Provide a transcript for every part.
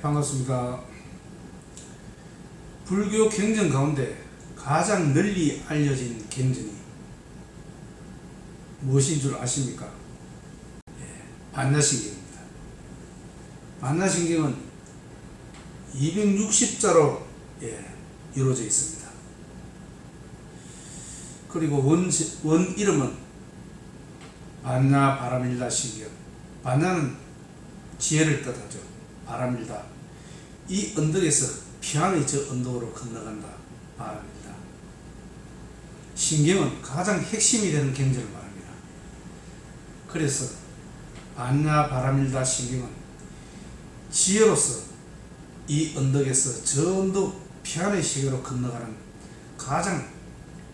반갑습니다. 불교 경전 가운데 가장 널리 알려진 경전이 무엇인 줄 아십니까? 반야신경입니다. 반야신경은 260자로 이루어져 있습니다. 그리고 원 이름은 반야 바라밀라 신경. 반야는 지혜를 뜻하죠. 바라밀다. 이 언덕에서 피안의 저 언덕으로 건너간다. 바라밀다. 신경은 가장 핵심이 되는 경전을 말합니다. 그래서 반야 바라밀다 신경은 지혜로서 이 언덕에서 저 언덕 피안의 세계로 건너가는 가장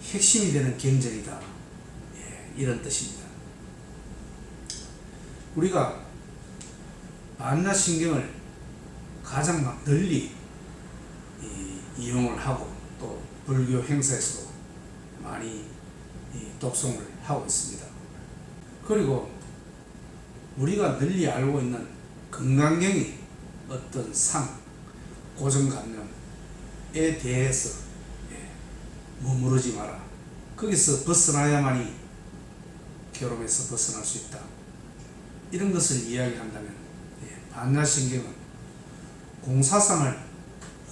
핵심이 되는 경전이다. 이런 뜻입니다. 우리가 반야 신경을 가장 널리 이용을 하고 또 불교 행사에서도 많이 독송을 하고 있습니다. 그리고 우리가 널리 알고 있는 건강경이 어떤 상, 고정관념에 대해서 머무르지 마라. 거기서 벗어나야만이 결혼에서 벗어날 수 있다. 이런 것을 이야기한다면 반야신경은 공사상을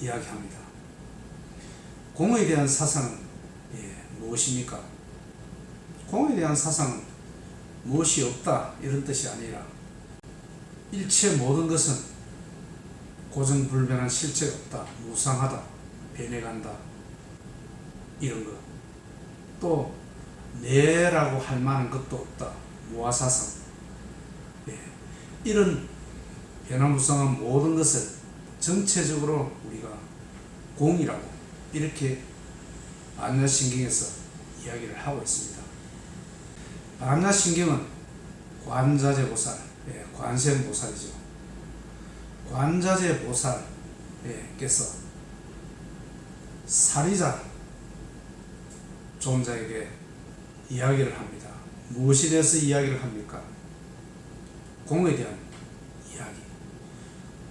이야기합니다. 공에 대한 사상은 무엇입니까? 공에 대한 사상은 무엇이 없다 이런 뜻이 아니라 일체 모든 것은 고정불변한 실체가 없다, 무상하다, 변해간다 이런 것. 또 내라고 할 만한 것도 없다, 무아사상. 이런 변화무쌍한 모든 것을 전체적으로 우리가 공이라고 이렇게 반야신경에서 이야기를 하고 있습니다. 반야신경은 관자재보살, 관세음보살이죠. 관자재보살께서 사리자 존자에게 이야기를 합니다. 무엇에 대해서 이야기를 합니까? 공에 대한 이야기.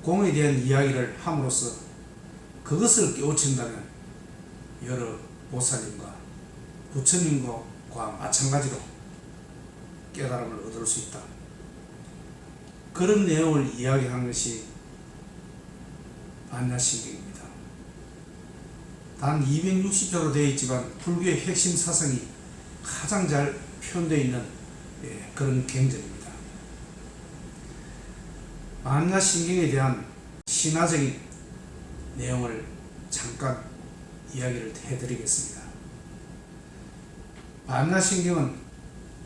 공에 대한 이야기를 함으로써 그것을 깨우친다면 여러 보살님과 부처님과 마찬가지로 깨달음을 얻을 수 있다. 그런 내용을 이야기한 것이 반야신경입니다. 단 260자로 되어 있지만 불교의 핵심 사상이 가장 잘 표현되어 있는 그런 경전입니다. 반야신경에 대한 신화적인 내용을 잠깐 이야기를 해드리겠습니다. 반야신경은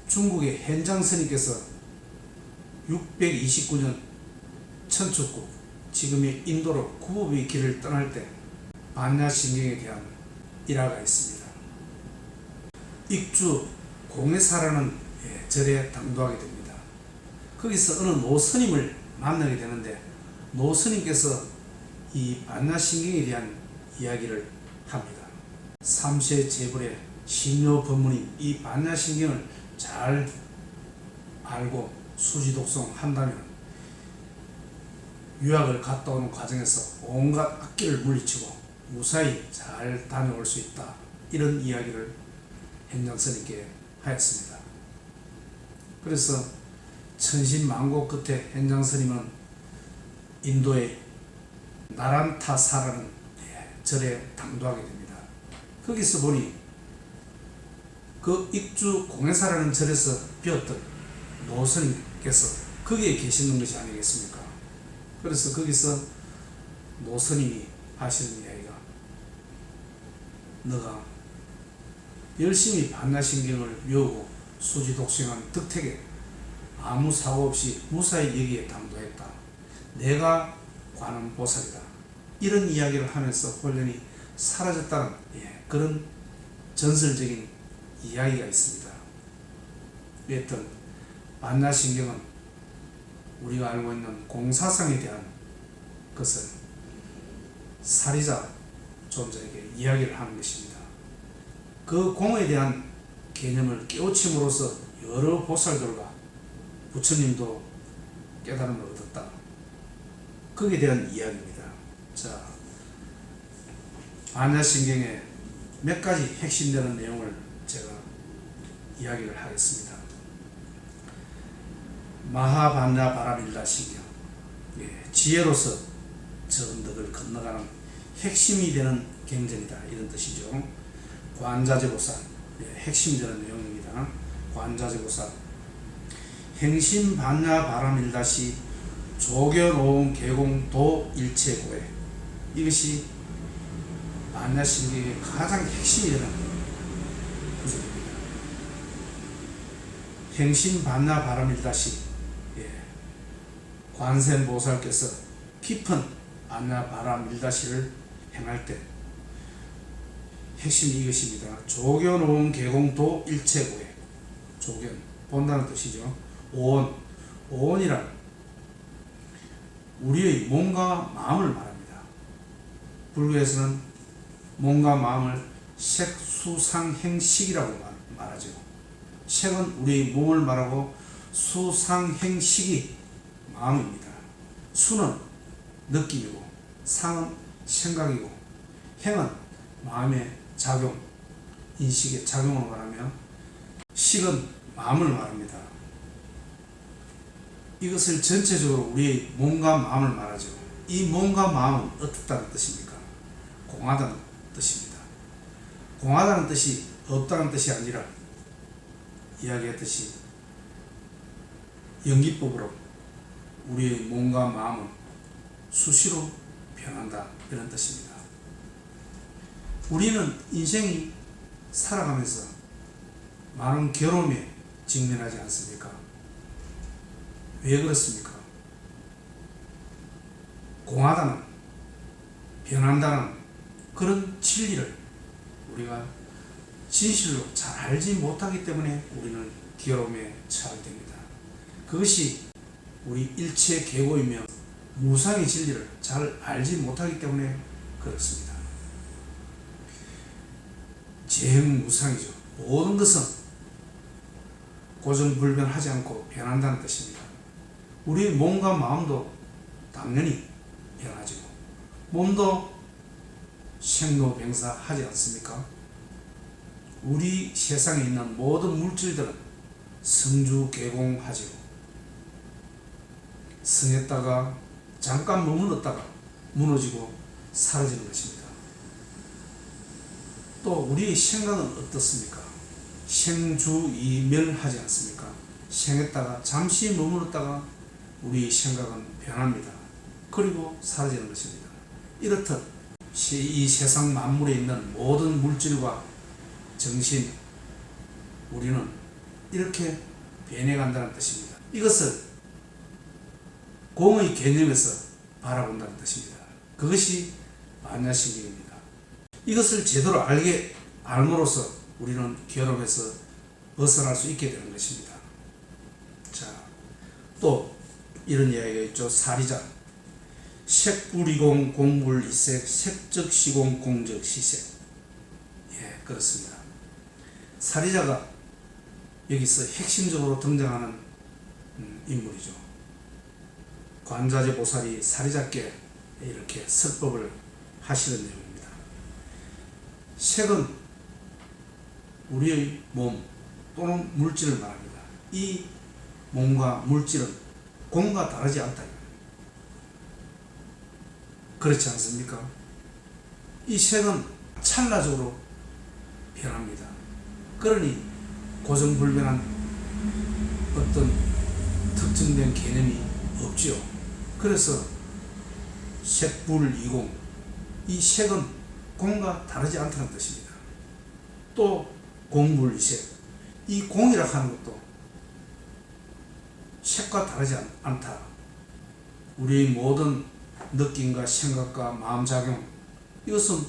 중국의 현장스님께서 629년 천축국, 지금의 인도로 구법의 길을 떠날 때 반야신경에 대한 일화가 있습니다. 익주 공해사라는 절에 당도하게 됩니다. 거기서 어느 노스님을 만나게 되는데 노스님께서 이 반야신경에 대한 이야기를 합니다. 삼세제불의 신묘법문인 이 반야신경을 잘 알고 수지독송 한다면 유학을 갔다 오는 과정에서 온갖 악기를 물리치고 무사히 잘 다녀올 수 있다. 이런 이야기를 현장스님께 하였습니다. 그래서 천신만고 끝에 현장스님은 인도의 나란타사라는 절에 당도하게 됩니다. 거기서 보니 그 익주 공해사라는 절에서 배웠던 노스님께서 거기에 계시는 것이 아니겠습니까? 그래서 거기서 노스님이 하시는 이야기가, 너가 열심히 반야신경을 외우고 수지독생한 덕택에 아무 사고 없이 무사히 여기에 당도했다. 내가 관음보살이다. 이런 이야기를 하면서 혼련이 사라졌다는 그런 전설적인 이야기가 있습니다. 여튼 반야신경은 우리가 알고 있는 공사상에 대한 것을 사리자 존재에게 이야기를 하는 것입니다. 그 공에 대한 개념을 깨우침으로써 여러 보살들과 부처님도 깨달음을 얻었다. 거기에 대한 이야기입니다. 자, 반야신경의 몇 가지 핵심되는 내용을 제가 이야기를 하겠습니다. 마하반야 바라밀라신경, 지혜로서 저 언덕을 건너가는 핵심이 되는 경전이다, 이런 뜻이죠. 관자재보살, 핵심이 되는 내용입니다. 관자재보살, 행심반야 바라밀다시 조견오음 개공도 일체고해, 이것이 반야신경의 가장 핵심이 되는 구절입니다. 행심반야 바라밀다시, 관세음보살께서 깊은 반야 바라밀다시를 행할 때 핵심이 이것입니다. 조견오음 개공도 일체고해, 조견, 본다는 뜻이죠. 오온, 오온이란 우리의 몸과 마음을 말합니다. 불교에서는 몸과 마음을 색수상행식이라고 말하죠. 색은 우리의 몸을 말하고 수상행식이 마음입니다. 수는 느낌이고 상은 생각이고 행은 마음의 작용, 인식의 작용을 말하며 식은 마음을 말합니다. 이것을 전체적으로 우리의 몸과 마음을 말하죠. 이 몸과 마음은 어떻다는 뜻입니까? 공하다는 뜻입니다. 공하다는 뜻이 없다는 뜻이 아니라 이야기했듯이 연기법으로 우리의 몸과 마음은 수시로 변한다, 이런 뜻입니다. 우리는 인생이 살아가면서 많은 괴로움에 직면하지 않습니까? 왜 그렇습니까? 공하다는, 변한다는 그런 진리를 우리가 진실로 잘 알지 못하기 때문에 우리는 괴로움에 처하게 됩니다. 그것이 우리 일체 계고이며 무상의 진리를 잘 알지 못하기 때문에 그렇습니다. 재행무상이죠. 모든 것은 고정불변하지 않고 변한다는 뜻입니다. 우리 몸과 마음도 당연히 변하죠. 몸도 생로병사하지 않습니까? 우리 세상에 있는 모든 물질들은 성주개공하죠. 성했다가 잠깐 머물렀다가 무너지고 사라지는 것입니다. 또 우리의 생각은 어떻습니까? 생주이멸하지 않습니까? 생했다가 잠시 머물렀다가 우리의 생각은 변합니다. 그리고 사라지는 것입니다. 이렇듯 이 세상 만물에 있는 모든 물질과 정신, 우리는 이렇게 변해간다는 뜻입니다. 이것을 공의 개념에서 바라본다는 뜻입니다. 그것이 반야신경입니다. 이것을 제대로 알므로써 우리는 괴로움에서 벗어날 수 있게 되는 것입니다. 자, 또 이런 이야기가 있죠. 사리자, 색불이공 공불이색, 색적시공 공적시색. 그렇습니다. 사리자가 여기서 핵심적으로 등장하는 인물이죠. 관자재 보살이 사리자께 이렇게 설법을 하시는 내용입니다. 색은 우리의 몸 또는 물질을 말합니다. 이 몸과 물질은 공과 다르지 않다. 그렇지 않습니까? 이 색은 찰나적으로 변합니다. 그러니 고정불변한 어떤 특정된 개념이 없지요. 그래서 색불이공, 이 색은 공과 다르지 않다는 뜻입니다. 또 공불이색, 이 공이라 하는 것도 색과 다르지 않다. 우리의 모든 느낌과 생각과 마음작용, 이것은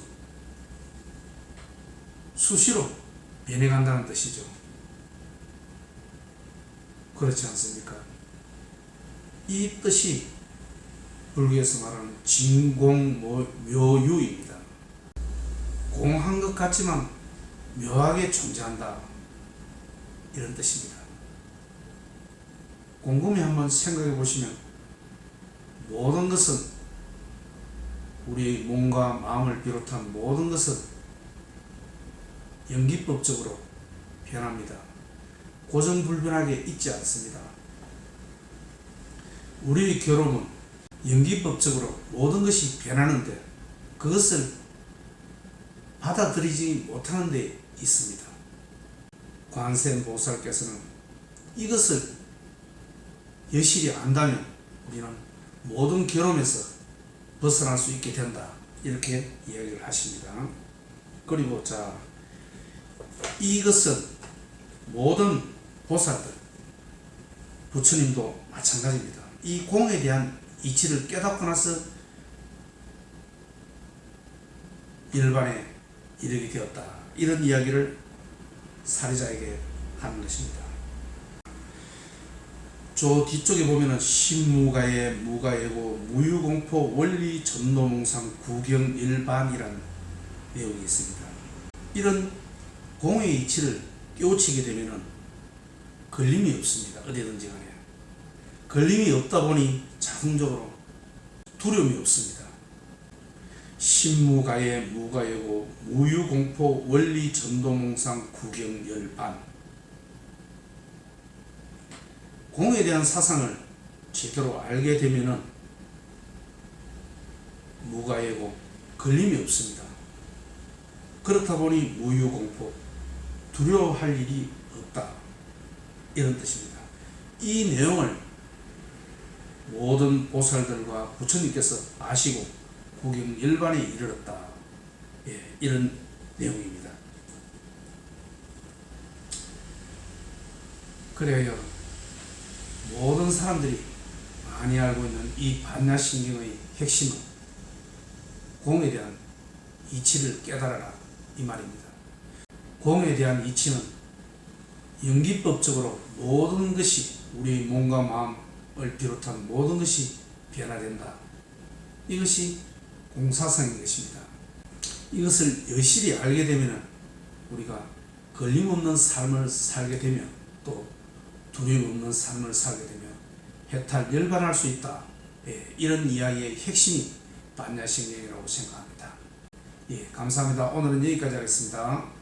수시로 변해간다는 뜻이죠. 그렇지 않습니까? 이 뜻이 불교에서 말하는 진공묘유입니다. 공한 것 같지만 묘하게 존재한다, 이런 뜻입니다. 곰곰이 한번 생각해 보시면 모든 것은 우리 몸과 마음을 비롯한 모든 것은 연기법적으로 변합니다. 고정불변하게 있지 않습니다. 우리의 괴로움은 연기법적으로 모든 것이 변하는데 그것을 받아들이지 못하는 데 있습니다. 관세음보살께서는 이것을 여실히 안다면 우리는 모든 괴로움에서 벗어날 수 있게 된다, 이렇게 이야기를 하십니다. 그리고 이것은 모든 보살들, 부처님도 마찬가지입니다. 이 공에 대한 이치를 깨닫고 나서 일반에 이르게 되었다, 이런 이야기를 사리자에게 하는 것입니다. 저 뒤쪽에 보면은 신무가예 무가예고 무유공포 원리 전노몽상 구경일반이라는 내용이 있습니다. 이런 공의 이치를 깨우치게 되면은 걸림이 없습니다. 어디든지 간에 걸림이 없다 보니 자동적으로 두려움이 없습니다. 신무가예 무가예고 무유공포 원리 전도몽상 구경열반, 공에 대한 사상을 제대로 알게 되면은 무가예고 걸림이 없습니다. 그렇다 보니 무유공포, 두려워할 일이 없다, 이런 뜻입니다. 이 내용을 모든 보살들과 부처님께서 아시고 구경일반에 이르렀다, 이런 내용입니다. 그래요, 모든 사람들이 많이 알고 있는 이 반야신경의 핵심은 공에 대한 이치를 깨달아라, 이 말입니다. 공에 대한 이치는 연기법적으로 모든 것이, 우리 몸과 마음을 비롯한 모든 것이 변화된다, 이것이 공사상인 것입니다. 이것을 여실히 알게 되면 우리가 걸림없는 삶을 살게 되면, 또 두려움 없는 삶을 살게 되면 해탈 열반할 수 있다, 이런 이야기의 핵심이 반야신경이라고 생각합니다. 감사합니다. 오늘은 여기까지 하겠습니다.